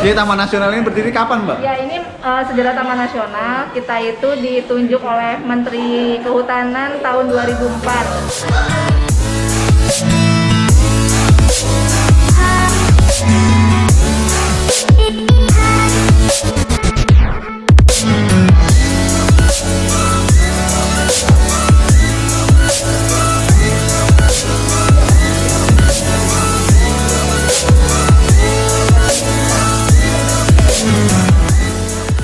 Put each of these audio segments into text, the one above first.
Jadi Taman Nasional ini berdiri kapan, Mbak? Ya, ini sejarah Taman Nasional kita itu ditunjuk oleh Menteri Kehutanan tahun 2004.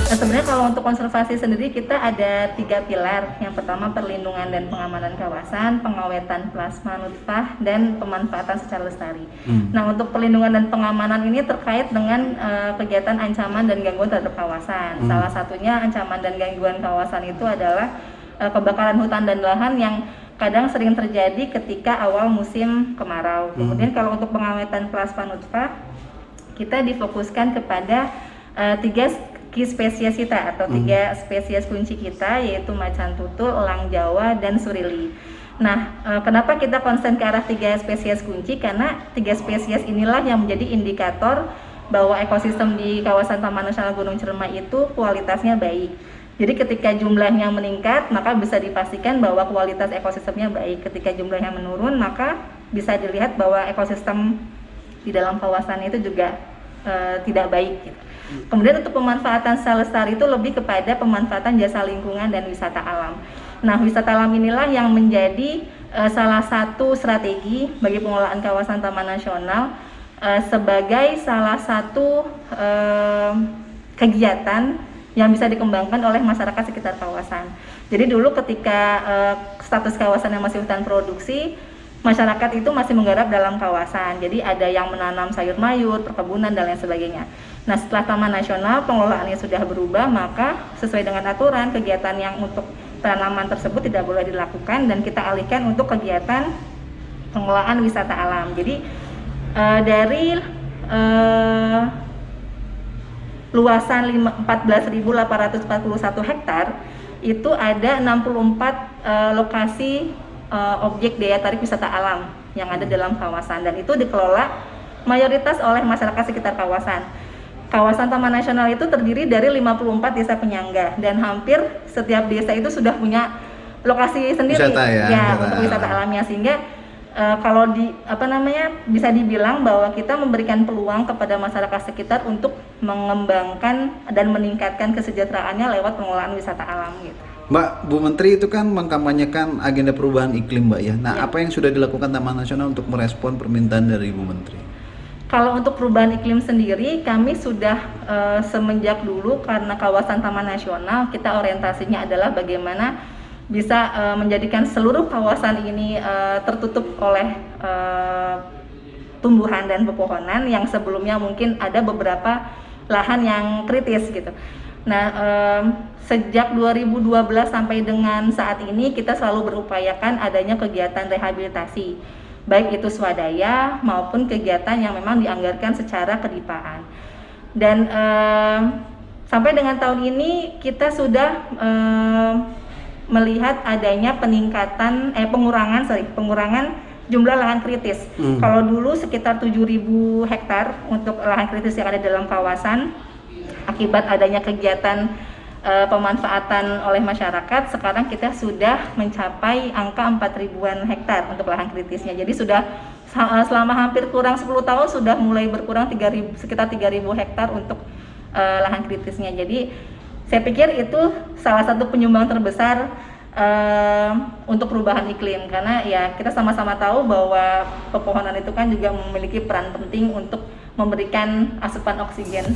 Nah, sebenarnya kalau untuk konservasi sendiri kita ada 3 pilar. Yang pertama perlindungan dan pengamanan kawasan, pengawetan plasma nutfah, dan pemanfaatan secara lestari. Nah, untuk perlindungan dan pengamanan ini terkait dengan kegiatan ancaman dan gangguan terhadap kawasan. Salah satunya ancaman dan gangguan kawasan itu adalah kebakaran hutan dan lahan yang kadang sering terjadi ketika awal musim kemarau. Kemudian kalau untuk pengawetan plasma nutfah, kita difokuskan kepada 3 key spesies kita atau 3 spesies kunci kita, yaitu macan tutul, elang Jawa, dan surili. Nah, kenapa kita konsen ke arah 3 spesies kunci? Karena 3 spesies inilah yang menjadi indikator bahwa ekosistem di kawasan Taman Nasional Gunung Ciremai itu kualitasnya baik. Jadi ketika jumlahnya meningkat, maka bisa dipastikan bahwa kualitas ekosistemnya baik. Ketika jumlahnya menurun, maka bisa dilihat bahwa ekosistem di dalam kawasan itu juga tidak baik gitu. Kemudian untuk pemanfaatan secara lestari itu lebih kepada pemanfaatan jasa lingkungan dan wisata alam. Nah, wisata alam inilah yang menjadi salah satu strategi bagi pengelolaan kawasan Taman Nasional sebagai salah satu kegiatan yang bisa dikembangkan oleh masyarakat sekitar kawasan. Jadi dulu ketika status kawasan yang masih hutan produksi, masyarakat itu masih menggarap dalam kawasan. Jadi ada yang menanam sayur mayur, perkebunan, dan lain sebagainya. Nah, setelah Taman Nasional pengelolaannya sudah berubah, maka sesuai dengan aturan kegiatan yang untuk tanaman tersebut tidak boleh dilakukan dan kita alihkan untuk kegiatan pengelolaan wisata alam. Jadi dari luasan 14.841 hektar itu ada 64 lokasi objek daya tarik wisata alam yang ada dalam kawasan, dan itu dikelola mayoritas oleh masyarakat sekitar kawasan. Kawasan Taman Nasional itu terdiri dari 54 desa penyangga dan hampir setiap desa itu sudah punya lokasi sendiri untuk wisata alamnya, sehingga kalau bisa dibilang bahwa kita memberikan peluang kepada masyarakat sekitar untuk mengembangkan dan meningkatkan kesejahteraannya lewat pengelolaan wisata alam gitu. Mbak, Bu Menteri itu kan mengkampanyekan agenda perubahan iklim, Mbak ya. Nah, apa yang sudah dilakukan Taman Nasional untuk merespon permintaan dari Bu Menteri? Kalau untuk perubahan iklim sendiri, kami sudah semenjak dulu, karena kawasan Taman Nasional kita orientasinya adalah bagaimana bisa menjadikan seluruh kawasan ini tertutup oleh tumbuhan dan pepohonan yang sebelumnya mungkin ada beberapa lahan yang kritis gitu. Nah, sejak 2012 sampai dengan saat ini kita selalu berupayakan adanya kegiatan rehabilitasi, baik itu swadaya maupun kegiatan yang memang dianggarkan secara kedipaan. Dan sampai dengan tahun ini kita sudah melihat adanya pengurangan jumlah lahan kritis. Kalau dulu sekitar 7.000 hektar untuk lahan kritis yang ada dalam kawasan, akibat adanya kegiatan pemanfaatan oleh masyarakat, sekarang kita sudah mencapai angka 4.000-an hektar untuk lahan kritisnya. Jadi sudah selama hampir kurang 10 tahun sudah mulai berkurang sekitar 3.000 hektar untuk lahan kritisnya. Jadi saya pikir itu salah satu penyumbang terbesar untuk perubahan iklim, karena ya kita sama-sama tahu bahwa pepohonan itu kan juga memiliki peran penting untuk memberikan asupan oksigen.